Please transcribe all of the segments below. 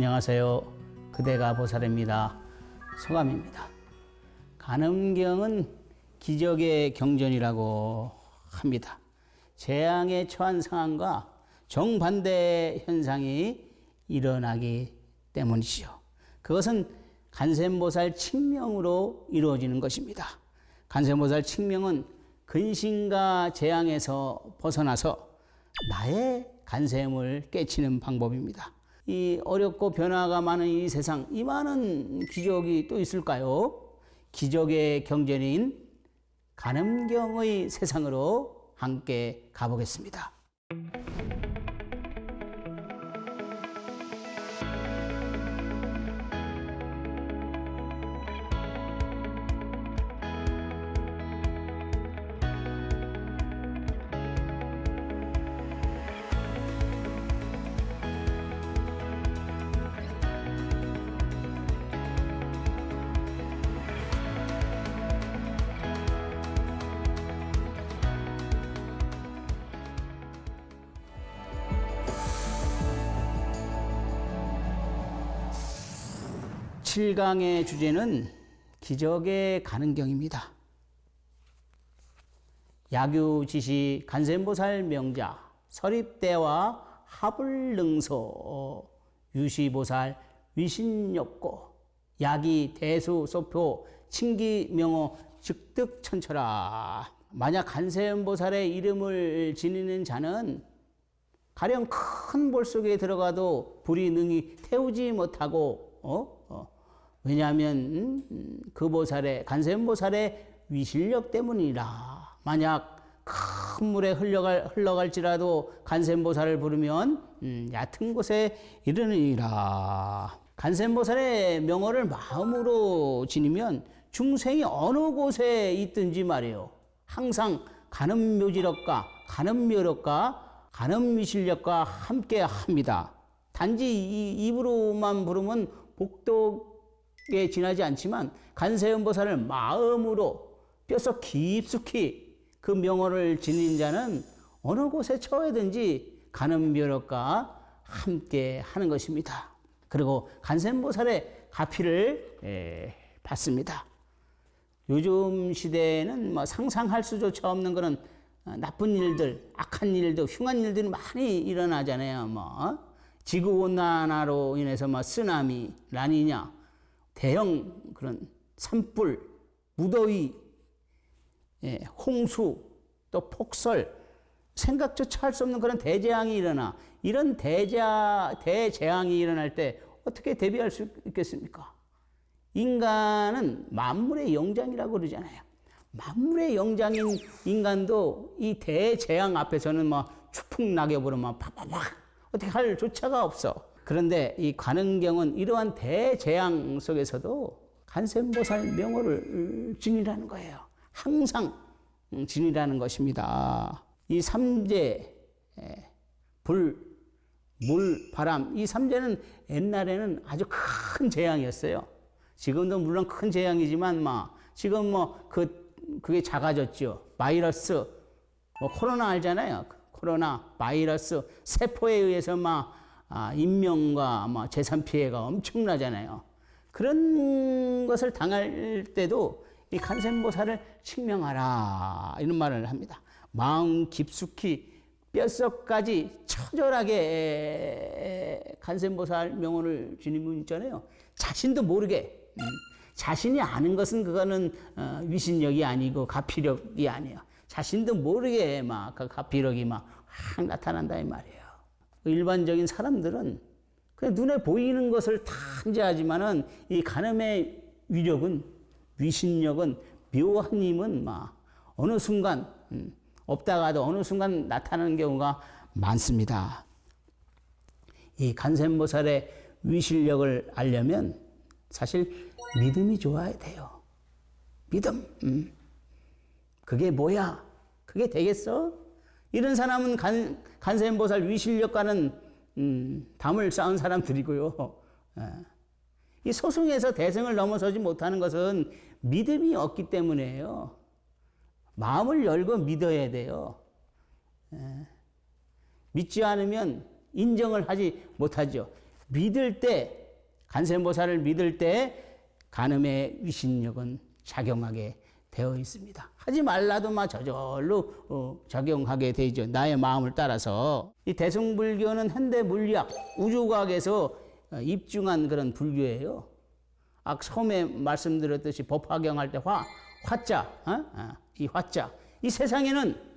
안녕하세요. 그대가 보살입니다. 소감입니다. 간음경은 기적의 경전이라고 합니다. 재앙에 처한 상황과 정반대 현상이 일어나기 때문이지요. 그것은 간센보살 칙명으로 이루어지는 것입니다. 간센보살 칙명은 근심과 재앙에서 벗어나서 나의 간샘을 깨치는 방법입니다. 이 어렵고 변화가 많은 이 세상, 이 많은 기적이 또 있을까요? 기적의 경전인 간음경의 세상으로 함께 가보겠습니다. 칠강의 주제는 기적의 간음경입니다. 야규지시 간센보살 명자 서립대와 하불능소 유시보살 위신엽고 야기 대수 소표 칭기명호 즉득천철아. 만약 간센보살의 이름을 지니는 자는 가령 큰 볼 속에 들어가도 불이 능히 태우지 못하고 왜냐하면 그 보살의 간센보살의 위실력 때문이라. 만약 큰 물에 흘러갈지라도 간센보살을 부르면 얕은 곳에 이르느니라. 간센보살의 명호를 마음으로 지니면 중생이 어느 곳에 있든지 말이에요, 항상 간음묘지력과 간음묘력과 간음위실력과 함께 합니다. 단지 이 입으로만 부르면 복덕에 지나지 않지만 간세음보살을 마음으로 뼛속 깊숙이 그 명호를 지닌 자는 어느 곳에 처해든지 간음묘력과 함께 하는 것입니다. 그리고 간세음보살의 가피를 받습니다. 요즘 시대에는 뭐 상상할 수조차 없는 그런 나쁜 일들, 악한 일들, 흉한 일들이 많이 일어나잖아요. 뭐 지구온난화로 인해서 뭐 쓰나미, 라니냐, 대형 그런 산불, 무더위, 홍수, 또 폭설, 생각조차 할 수 없는 그런 대재앙이 일어나. 이런 대재앙이 일어날 때 어떻게 대비할 수 있겠습니까? 인간은 만물의 영장이라고 그러잖아요. 만물의 영장인 인간도 이 대재앙 앞에서는 막 추풍낙엽으로 막 팍팍팍 어떻게 할 조차가 없어. 그런데 이 간음경은 이러한 대재앙 속에서도 간센보살 명호를 지니라는 거예요. 항상 지니라는 것입니다. 이 삼재, 불, 물, 바람, 이 삼재는 옛날에는 아주 큰 재앙이었어요. 지금도 물론 큰 재앙이지만 지금 그게 작아졌죠. 바이러스, 코로나 알잖아요. 코로나, 바이러스, 세포에 의해서 인명과 재산 피해가 엄청나잖아요. 그런 것을 당할 때도 이 간센보살을 칙명하라, 이런 말을 합니다. 마음 깊숙이 뼛속까지 처절하게 간센보살 명호를 지닌 분 있잖아요. 자신도 모르게, 자신이 아는 것은 그거는 위신력이 아니고 가피력이 아니에요. 자신도 모르게 그 가피력이 확 나타난다 이 말이에요. 일반적인 사람들은 그냥 눈에 보이는 것을 탐지하지만은 이 간음의 위력은, 위신력은, 묘한 힘은 어느 순간 없다가도 어느 순간 나타나는 경우가 많습니다. 이 간센보살의 위실력을 알려면 사실 믿음이 좋아야 돼요. 믿음. 그게 뭐야? 그게 되겠어? 이런 사람은 간센보살 위실력과는 담을 쌓은 사람들이고요. 이 소승에서 대승을 넘어서지 못하는 것은 믿음이 없기 때문이에요. 마음을 열고 믿어야 돼요. 믿지 않으면 인정을 하지 못하죠. 믿을 때, 관세음보살을 믿을 때 간음의 위신력은 작용하게 되어 있습니다. 하지 말라도 막 저절로 작용하게 되죠. 나의 마음을 따라서. 이 대승불교는 현대 물리학, 우주과학에서 입증한 그런 불교예요. 처음에 말씀드렸듯이 법화경할 때 화자, 이 화자. 이 세상에는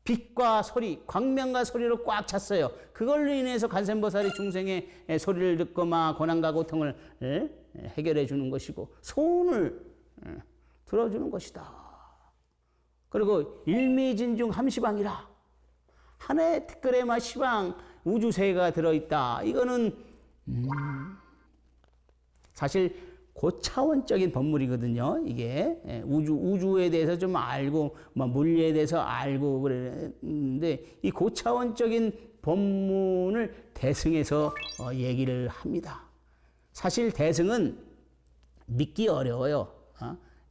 빛과 소리, 광명과 소리로 꽉 찼어요. 그걸로 인해서 관세음보살이 중생의 소리를 듣고 막 고난과 고통을 해결해 주는 것이고 소원을 들어주는 것이다. 그리고 일미진중 함시방이라. 하나의 특별의 막 시방 우주세가 들어있다. 이거는 사실 고차원적인 법물이거든요. 이게 우주에 대해서 좀 알고 물리에 대해서 알고 그랬는데 이 고차원적인 법문을 대승에서 얘기를 합니다. 사실 대승은 믿기 어려워요.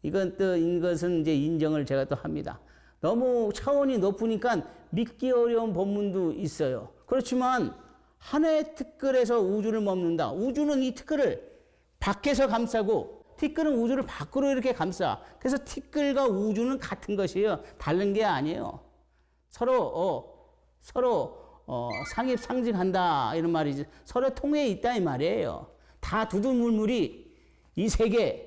이것은 이제 인정을 제가 또 합니다. 너무 차원이 높으니까 믿기 어려운 법문도 있어요. 그렇지만 하나의 티끌에서 우주를 먹는다. 우주는 이 티끌을 밖에서 감싸고 티끌은 우주를 밖으로 이렇게 감싸. 그래서 티끌과 우주는 같은 것이에요. 다른 게 아니에요. 서로 상입상증한다 이런 말이지. 서로 통해 있다 이 말이에요. 다 두두물물이 이 세계,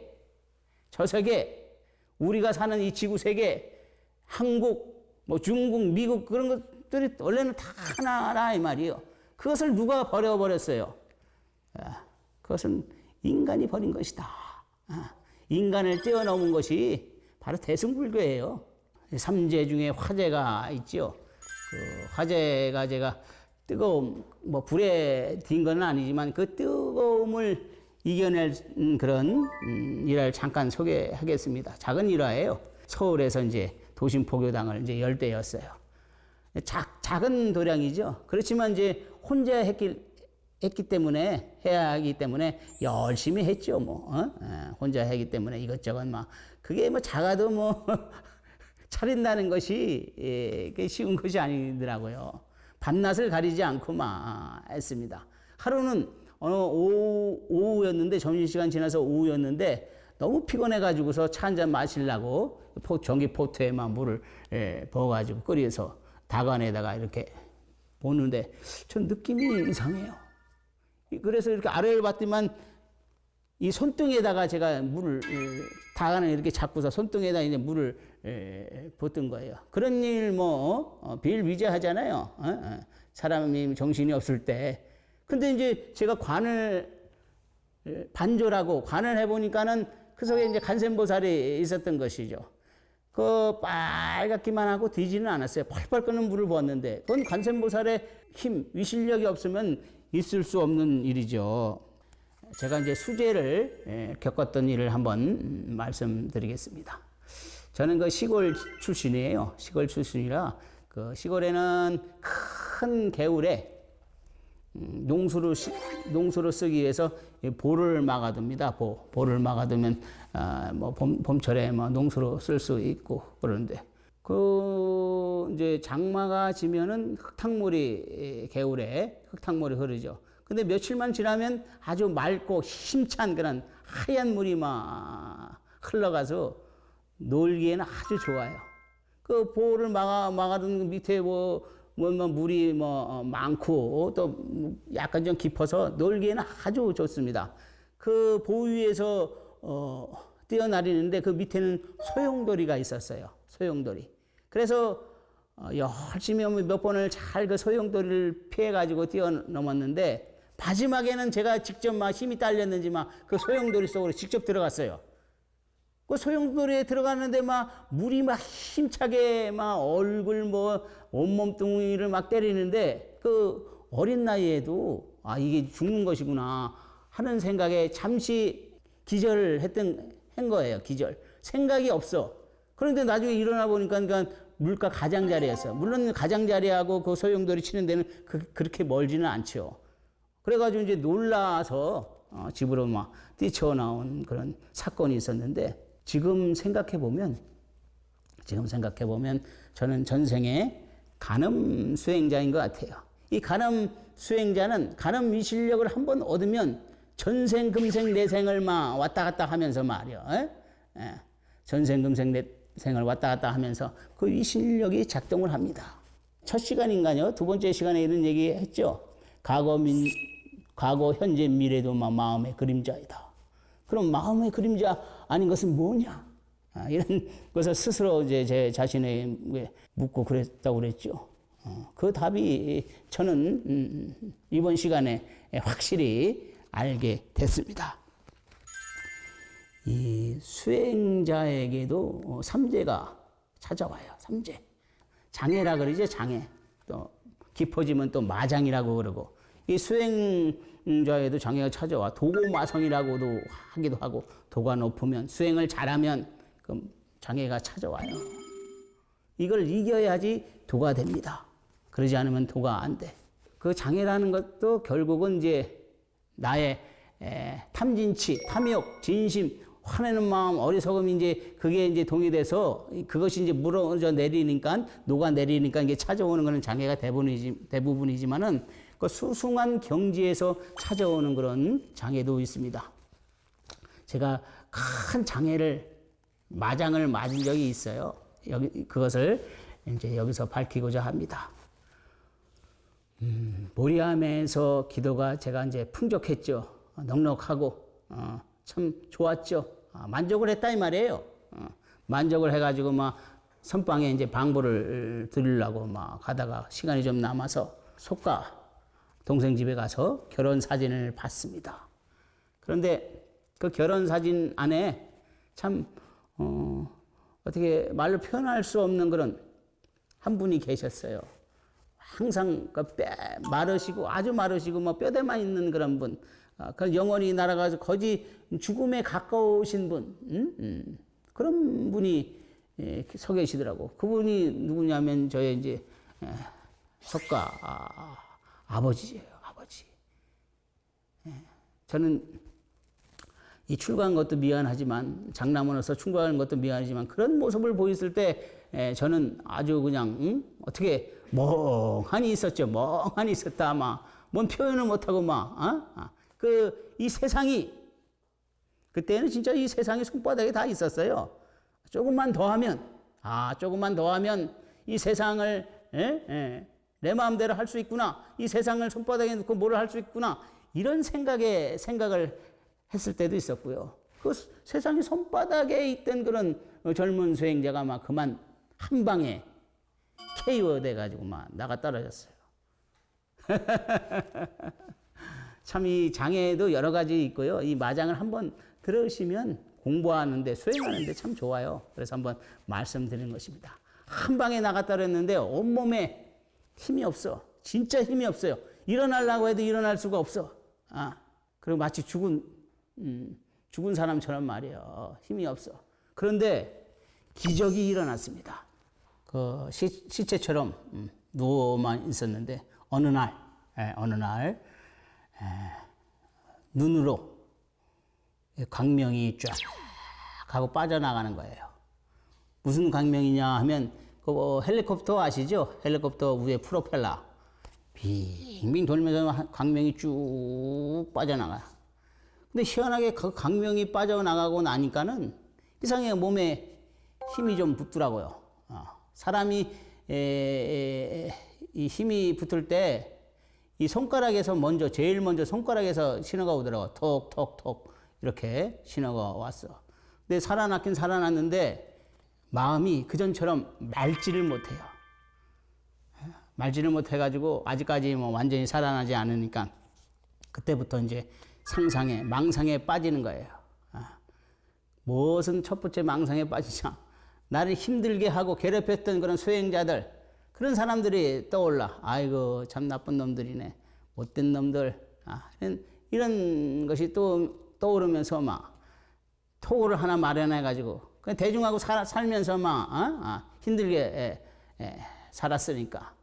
저 세계, 우리가 사는 이 지구 세계, 한국, 중국, 미국 그런 것들이 원래는 다 하나라 이 말이에요. 그것을 누가 버려버렸어요? 그것은 인간이 버린 것이다. 인간을 뛰어넘은 것이 바로 대승불교예요. 삼재 중에 화재가 있죠. 그 화재가 제가 뜨거움, 불에 딘 건 아니지만 그 뜨거움을 이겨낼 그런 일화를 잠깐 소개하겠습니다. 작은 일화예요. 서울에서 이제 도심포교당을 이제 열 때였어요. 작은 도량이죠. 그렇지만 이제 혼자 했기 때문에 해야 하기 때문에 열심히 했죠. 혼자 하기 때문에 이것저것 그게 작아도 차린다는 것이 쉬운 것이 아니더라고요. 밤낮을 가리지 않고 했습니다. 하루는 오후였는데 점심시간 지나서 오후였는데 너무 피곤해가지고서 차 한잔 마시려고 전기포트에 물을 부어가지고 끓여서 다관에다가 이렇게 보는데 전 느낌이 이상해요. 그래서 이렇게 아래를 봤더니만 이 손등에다가 제가 물을 다관을 이렇게 잡고서 손등에다 이제 물을 붓던 거예요. 그런 일 비일비재하잖아요. 사람이 정신이 없을 때. 근데 이제 제가 반조라고 관을 해보니까는 그 속에 이제 관세음보살이 있었던 것이죠. 그 빨갛기만 하고 뒤지는 않았어요. 펄펄 끓는 물을 부었는데 그건 관세음보살의 힘, 위실력이 없으면 있을 수 없는 일이죠. 제가 이제 수재를 겪었던 일을 한번 말씀드리겠습니다. 저는 그 시골 출신이에요. 시골 출신이라 그 시골에는 큰 개울에 농수로 쓰기 위해서 보를 막아둡니다. 보를 막아두면 봄철에 농수로 쓸 수 있고 그러는데 이제 장마가 지면은 개울에 흙탕물이 흐르죠. 근데 며칠만 지나면 아주 맑고 힘찬 그런 하얀 물이 흘러가서 놀기에는 아주 좋아요. 그 보를 막아둔 밑에 물이 많고 또 약간 좀 깊어서 놀기에는 아주 좋습니다. 그 보 위에서 뛰어내리는데 그 밑에는 소용돌이가 있었어요. 소용돌이. 그래서 열심히 몇 번을 잘 그 소용돌이를 피해가지고 뛰어넘었는데 마지막에는 제가 직접 힘이 딸렸는지 그 소용돌이 속으로 직접 들어갔어요. 그 소용돌이에 들어갔는데 물이 힘차게 얼굴 온몸뚱이를 때리는데 그 어린 나이에도 이게 죽는 것이구나 하는 생각에 잠시 기절을 한 거예요. 기절. 생각이 없어. 그런데 나중에 일어나 보니까 물가 가장자리였어. 물론 가장자리하고 그 소용돌이 치는 데는 그렇게 멀지는 않죠. 그래가지고 이제 놀라서 집으로 뛰쳐나온 그런 사건이 있었는데 지금 생각해 보면 저는 전생에 간음 수행자인 것 같아요. 이 간암 수행자는 간암 위실력을 한번 얻으면 전생 금생 내생을 막 왔다 갔다 하면서 말이야. 전생 금생 내생을 왔다 갔다 하면서 그 위실력이 작동을 합니다. 첫 시간인가요? 두 번째 시간에 이런 얘기 했죠. 과거, 현재, 미래도 마음의 그림자이다. 그럼 마음의 그림자 아닌 것은 뭐냐? 이런 것을 스스로 이제 제 자신에게 묻고 그랬다고 그랬죠. 그 답이 저는 이번 시간에 확실히 알게 됐습니다. 이 수행자에게도 삼재가 찾아와요. 삼재. 장애라 그러죠. 장애. 또 깊어지면 또 마장이라고 그러고, 이 수행자에도 장애가 찾아와. 도고마성이라고도 하기도 하고, 도가 높으면 수행을 잘하면 그 장애가 찾아와요. 이걸 이겨야지 도가 됩니다. 그러지 않으면 도가 안 돼. 그 장애라는 것도 결국은 이제 나의 탐진치, 탐욕, 진심, 화내는 마음, 어리석음이 이제 그게 이제 동의돼서 그것이 이제 무너져 내리니까, 녹아 내리니까 이게 찾아오는 거는 장애가 대부분이지만은 그 수승한 경지에서 찾아오는 그런 장애도 있습니다. 제가 큰 장애를, 마장을 맞은 적이 있어요. 그것을 이제 여기서 밝히고자 합니다. 모리암에서 기도가 제가 이제 풍족했죠. 넉넉하고, 참 좋았죠. 만족을 했다 이 말이에요. 만족을 해가지고 막 선방에 이제 방부를 드리려고 막 가다가 시간이 좀 남아서 속가 동생 집에 가서 결혼 사진을 봤습니다. 그런데 그 결혼 사진 안에 참 어떻게 말로 표현할 수 없는 그런 한 분이 계셨어요. 항상 마르시고, 아주 마르시고 뭐 뼈대만 있는 그런 분. 그 영원히 날아가서 거지 죽음에 가까우신 분, 그런 분이 서 계시더라고. 그분이 누구냐면 저의 이제 석가 아버지예요, 아버지. 저는 이 출가한 것도 미안하지만, 장남으로서 출가한 것도 미안하지만, 그런 모습을 보였을 때 저는 아주 그냥 어떻게 멍하니 있었죠. 멍하니 있었다. 막 뭔 표현을 못하고 막 이 세상이, 그때는 진짜 이 세상이 손바닥에 다 있었어요. 조금만 더 하면 이 세상을 내 마음대로 할 수 있구나. 이 세상을 손바닥에 놓고 뭐를 할 수 있구나. 이런 생각을 했을 때도 있었고요. 그 세상이 손바닥에 있던 그런 젊은 수행자가 막 그만 한 방에 KO 돼가지고 막 나가 떨어졌어요. 참 이 장애도 여러 가지 있고요. 이 마장을 한번 들으시면 공부하는데, 수행하는데 참 좋아요. 그래서 한번 말씀드리는 것입니다. 한 방에 나가 떨어졌는데 온몸에 힘이 없어. 진짜 힘이 없어요. 일어나려고 해도 일어날 수가 없어. 그리고 마치 죽은 사람처럼 말이에요. 힘이 없어. 그런데 기적이 일어났습니다. 그 시체처럼 누워만 있었는데 어느 날 눈으로 광명이 쫙 하고 빠져나가는 거예요. 무슨 광명이냐 하면 그 헬리콥터 아시죠? 헬리콥터 위에 프로펠러 빙빙 돌면서 광명이 쭉 빠져나가. 근데 희한하게 그 광명이 빠져나가고 나니까는 이상하게 몸에 힘이 좀 붙더라고요. 사람이 이 힘이 붙을 때 이 손가락에서 제일 먼저 손가락에서 신호가 오더라고. 톡톡톡 이렇게 신호가 왔어. 근데 살아났는데 마음이 그전처럼 말지를 못해요. 말지를 못해가지고 아직까지 뭐 완전히 살아나지 않으니까 그때부터 이제 망상에 빠지는 거예요. 무엇은 첫 번째 망상에 빠지자. 나를 힘들게 하고 괴롭혔던 그런 수행자들, 그런 사람들이 떠올라. 아이고 참 나쁜 놈들이네, 못된 놈들. 이런 것이 또 떠오르면서 막 토고를 하나 마련해가지고 그냥 대중하고 살면서 막 힘들게 살았으니까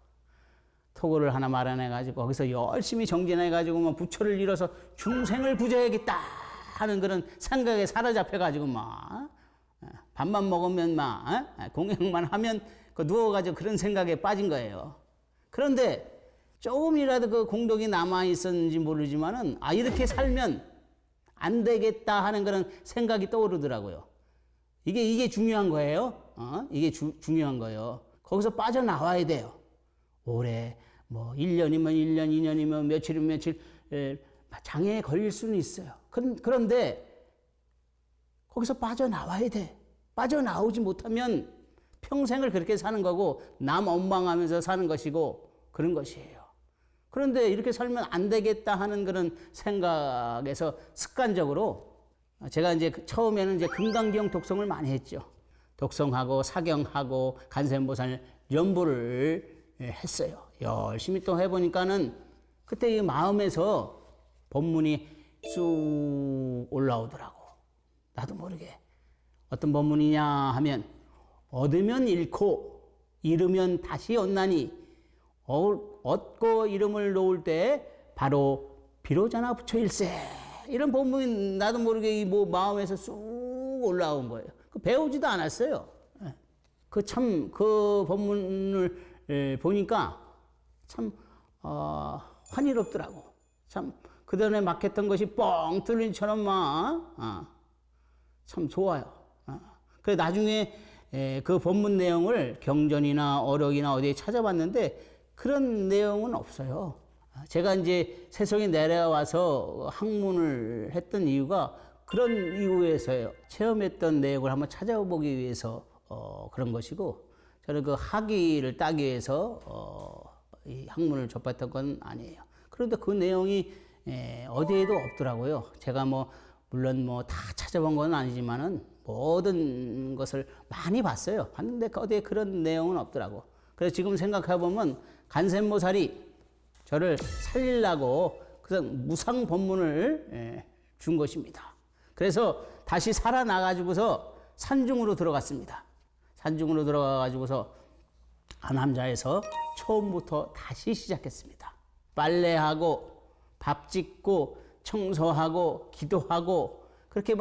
토고를 하나 마련해가지고 거기서 열심히 정진해가지고 막 부처를 이뤄서 중생을 구제하겠다 하는 그런 생각에 사로잡혀가지고 막 밥만 먹으면 막 공양만 하면 누워가지고 그런 생각에 빠진 거예요. 그런데 조금이라도 그 공덕이 남아 있었는지 모르지만은 이렇게 살면 안 되겠다 하는 그런 생각이 떠오르더라고요. 이게 중요한 거예요. 이게 중요한 거예요. 거기서 빠져나와야 돼요. 올해 뭐 1년이면 1년, 2년이면 며칠이면 며칠 장애에 걸릴 수는 있어요. 그런데 거기서 빠져나와야 돼. 빠져나오지 못하면 평생을 그렇게 사는 거고 남 원망하면서 사는 것이고 그런 것이에요. 그런데 이렇게 살면 안 되겠다 하는 그런 생각에서 습관적으로 제가 이제 처음에는 이제 금강경 독성을 많이 했죠. 독성하고 사경하고 간센보살 연보를 했어요. 열심히 또 해보니까는 그때 이 마음에서 법문이 쑥 올라오더라고. 나도 모르게. 어떤 법문이냐 하면 얻으면 잃고 잃으면 다시 얻나니 얻고 이름을 놓을 때 바로 비로자나 부처일세. 이런 법문이 나도 모르게 뭐 마음에서 쑥 올라온 거예요. 배우지도 않았어요. 그 법문을 보니까 참 환희롭더라고. 참 그전에 막혔던 것이 뻥 뚫린 처럼 참 좋아요. 그래 나중에 그 법문 내용을 경전이나 어록이나 어디에 찾아봤는데 그런 내용은 없어요. 제가 이제 세속에 내려와서 학문을 했던 이유가 그런 이유에서요. 체험했던 내용을 한번 찾아보기 위해서 그런 것이고 저는 그 학위를 따기 위해서 이 학문을 접했던 건 아니에요. 그런데 그 내용이 어디에도 없더라고요. 제가 물론 다 찾아본 건 아니지만은 모든 것을 많이 봤어요. 봤는데 어디에 그런 내용은 없더라고. 그래서 지금 생각해보면 간센보살이 저를 살리려고 그래서 무상 법문을 준 것입니다. 그래서 다시 살아나가지고서 산중으로 들어갔습니다. 산중으로 들어가가지고서 안암자에서 처음부터 다시 시작했습니다. 빨래하고 밥 짓고 청소하고 기도하고 그렇게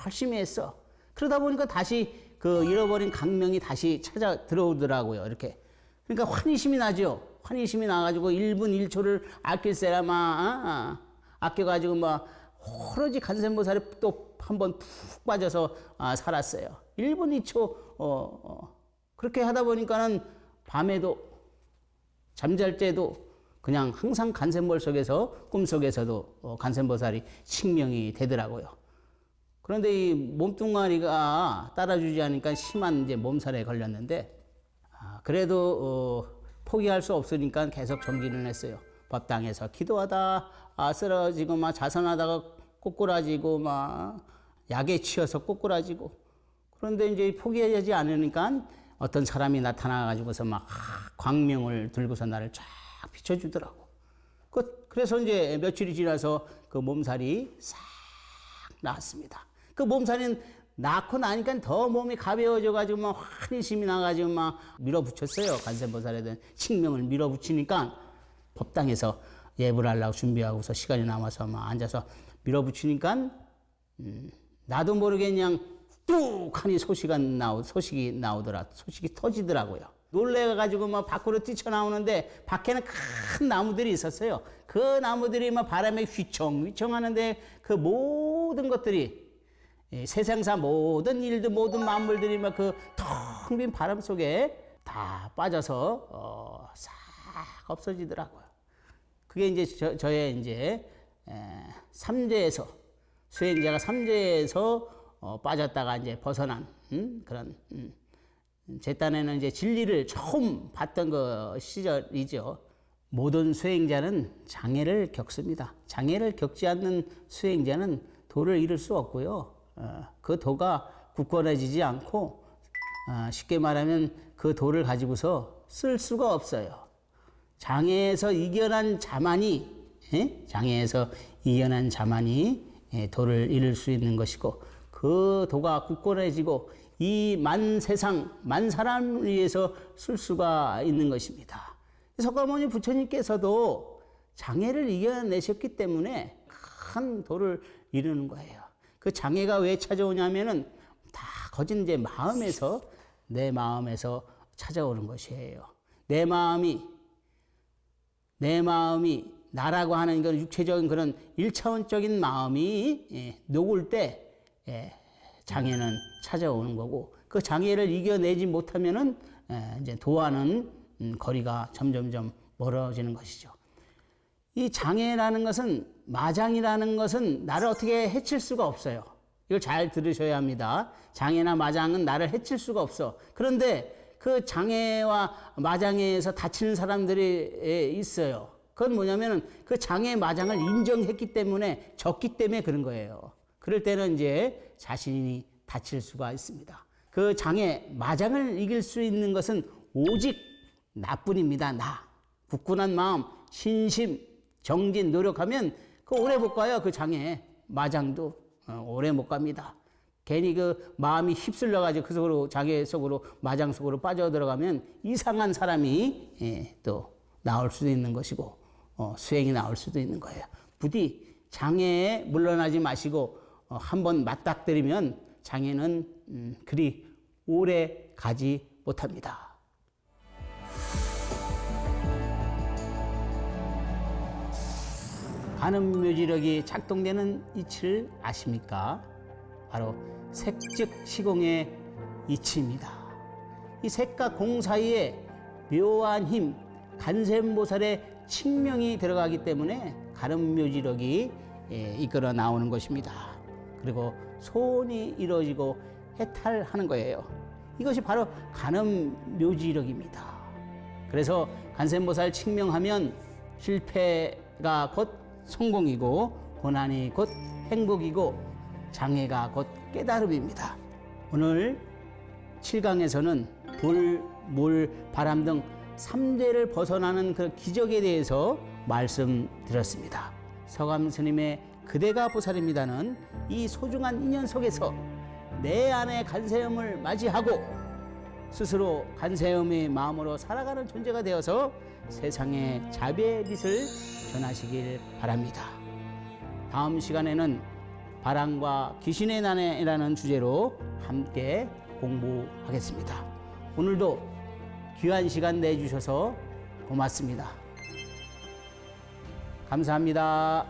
열심히 했어. 그러다 보니까 다시 그 잃어버린 강명이 다시 찾아 들어오더라고요. 이렇게. 그러니까 환희심이 나죠. 환희심이 나가지고 1분 1초를 아낄세라 아껴가지고 오로지 간센보살에 또 한번 푹 빠져서 살았어요. 1분 2초 그렇게 하다 보니까는 밤에도 잠잘 때도 그냥 항상 간센볼 속에서 꿈속에서도 간센보살이 칭명이 되더라고요. 그런데 이 몸뚱아리가 따라주지 않으니까 심한 이제 몸살에 걸렸는데 그래도 포기할 수 없으니까 계속 정진을 했어요. 법당에서 기도하다 쓰러지고 자선하다가 꼬꾸라지고 약에 취해서 꼬꾸라지고 그런데 이제 포기하지 않으니까 어떤 사람이 나타나가지고서 광명을 들고서 나를 쫙 비춰주더라고. 그래서 이제 며칠이 지나서 그 몸살이 싹 나았습니다. 그 몸살이 낳고 나니까 더 몸이 가벼워져가지고 환희심이 나가지고 밀어붙였어요. 간센보살에 대한 칭명을 밀어붙이니까 법당에서 예불 하려고 준비하고서 시간이 남아서 앉아서 밀어붙이니까 나도 모르게 그냥 뚝하니 소식이 나오더라. 소식이 터지더라고요. 놀래가지고 밖으로 뛰쳐나오는데 밖에는 큰 나무들이 있었어요. 그 나무들이 바람에 휘청휘청 하는데 그 모든 것들이 세상사 모든 일들 모든 만물들이 그 텅 빈 바람 속에 다 빠져서 싹 없어지더라고요. 그게 이제 저의 이제 삼재에서 수행자가 삼재에서 빠졌다가 이제 벗어난 그런 제 딴에는 이제 진리를 처음 봤던 그 시절이죠. 모든 수행자는 장애를 겪습니다. 장애를 겪지 않는 수행자는 도를 이룰 수 없고요. 그 도가 굳건해지지 않고 쉽게 말하면 그 도를 가지고서 쓸 수가 없어요. 장애에서 이겨난 자만이 도를 이룰 수 있는 것이고 그 도가 굳건해지고 이 만세상 만사람을 위해서 쓸 수가 있는 것입니다. 석가모니 부처님께서도 장애를 이겨내셨기 때문에 큰 도를 이루는 거예요. 그 장애가 왜 찾아오냐면은 다 거진 이제 내 마음에서 찾아오는 것이에요. 내 마음이 내 마음이 나라고 하는 그런 육체적인 그런 일차원적인 마음이 녹을 때 장애는 찾아오는 거고, 그 장애를 이겨내지 못하면은 이제 도와는 거리가 점점점 멀어지는 것이죠. 이 장애라는 것은, 마장이라는 것은 나를 어떻게 해칠 수가 없어요. 이걸 잘 들으셔야 합니다. 장애나 마장은 나를 해칠 수가 없어. 그런데 그 장애와 마장에서 다치는 사람들이 있어요. 그건 뭐냐면은 그 장애, 마장을 인정했기 때문에, 졌기 때문에 그런 거예요. 그럴 때는 이제 자신이 다칠 수가 있습니다. 그 장애, 마장을 이길 수 있는 것은 오직 나뿐입니다. 나. 굳건한 마음, 신심, 정진, 노력하면 그 오래 못 가요. 그 장애, 마장도 오래 못 갑니다. 괜히 그 마음이 휩쓸려가지고 그 속으로, 장애 속으로, 마장 속으로 빠져들어가면 이상한 사람이 또 나올 수도 있는 것이고, 수행이 나올 수도 있는 거예요. 부디 장애에 물러나지 마시고 한번 맞닥뜨리면 장애는 그리 오래 가지 못합니다. 간음묘지력이 작동되는 이치를 아십니까? 바로 색즉 시공의 이치입니다. 이 색과 공 사이에 묘한 힘, 간센보살의 칙명이 들어가기 때문에 간음묘지력이 이끌어 나오는 것입니다. 그리고 소원이 이루어지고 해탈하는 거예요. 이것이 바로 간음묘지력입니다. 그래서 간센보살 칙명하면 실패가 곧 성공이고, 고난이 곧 행복이고, 장애가 곧 깨달음입니다. 오늘 7강에서는 불, 물, 바람 등 3대를 벗어나는 그 기적에 대해서 말씀드렸습니다. 서감 스님의 그대가 보살입니다는 이 소중한 인연 속에서 내 안의 간세음을 맞이하고 스스로 간세음의 마음으로 살아가는 존재가 되어서 세상에 자비의 빛을 전하시길 바랍니다. 다음 시간에는 바람과 귀신의 난해라는 주제로 함께 공부하겠습니다. 오늘도 귀한 시간 내주셔서 고맙습니다. 감사합니다.